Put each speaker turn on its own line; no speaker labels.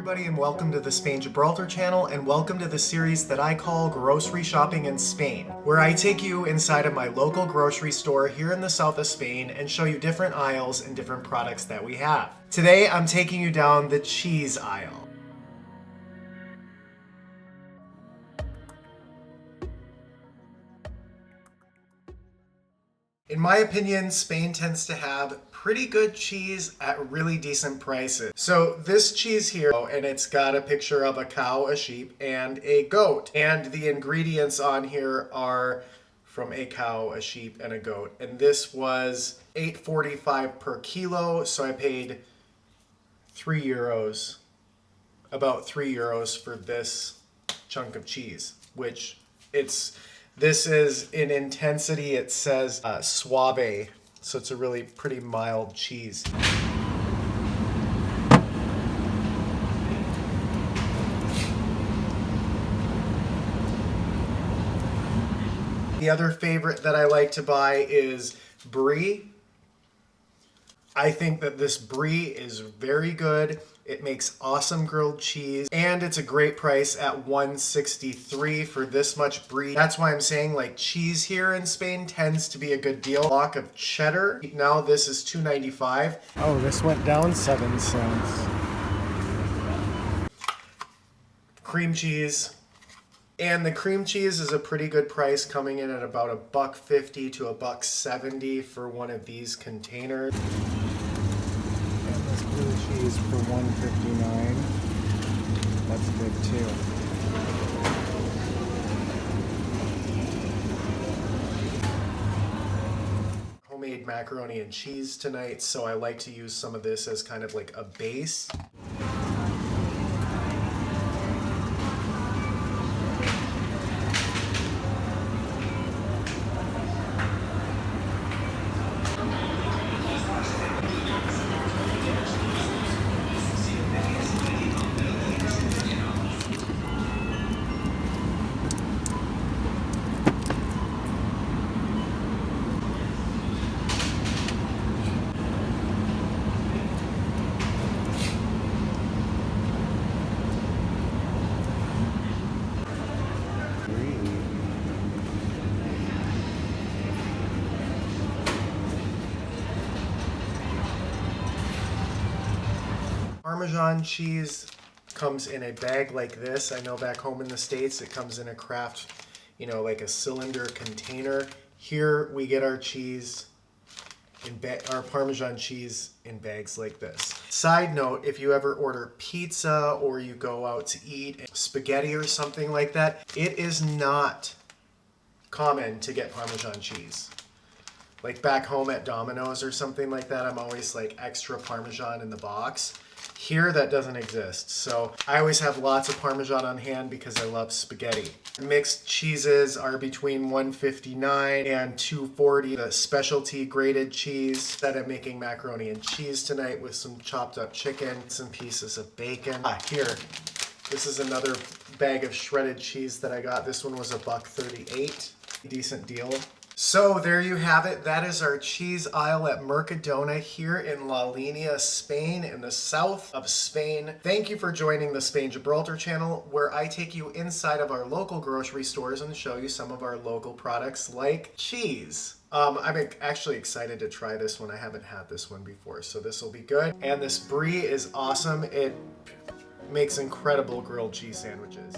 everybody, and welcome to the Spain Gibraltar channel, and welcome to the series that I call Grocery Shopping in Spain, where I take you inside of my local grocery store here in the south of Spain and show you different aisles and different products that we have. Today I'm taking you down the cheese aisle. In my opinion, Spain tends to have pretty good cheese at really decent prices. So this cheese here, and it's got a picture of a cow, a sheep, and a goat. And the ingredients on here are from a cow, a sheep, and a goat. And this was €8.45 per kilo, so I paid €3, about €3 for this chunk of cheese, which this is in intensity, it says suave, so it's a really pretty mild cheese. The other favorite that I like to buy is brie. I think that this brie is very good. It makes awesome grilled cheese, and it's a great price at $1.63 for this much brie. That's why I'm saying, like, cheese here in Spain tends to be a good deal. Block of cheddar. Now this is $2.95. Oh, this went down 7 cents. Cream cheese. And the cream cheese is a pretty good price, coming in at about $1.50 to $1.70 for one of these containers. Blue cheese for $1.59. That's good too. Homemade macaroni and cheese tonight, so I like to use some of this as kind of like a base. Parmesan cheese comes in a bag like this. I know back home in the States it comes in a craft, like a cylinder container. Here we get our cheese our Parmesan cheese in bags like this. Side note, if you ever order pizza or you go out to eat spaghetti or something like that, it is not common to get Parmesan cheese. Like back home at Domino's or something like that, I'm always like extra Parmesan in the box. Here that doesn't exist, so I always have lots of Parmesan on hand because I love spaghetti. Mixed cheeses are between $1.59 and $2.40. The specialty grated cheese that I'm making macaroni and cheese tonight with some chopped up chicken, some pieces of bacon. Here, this is another bag of shredded cheese that I got. This one was $1.38. Decent deal. So there you have it. That is our cheese aisle at Mercadona here in La Linea, Spain, in the south of Spain. Thank you for joining the Spain Gibraltar channel, where I take you inside of our local grocery stores and show you some of our local products like cheese. I'm actually excited to try this one. I haven't had this one before, so this will be good. And this brie is awesome. It makes incredible grilled cheese sandwiches.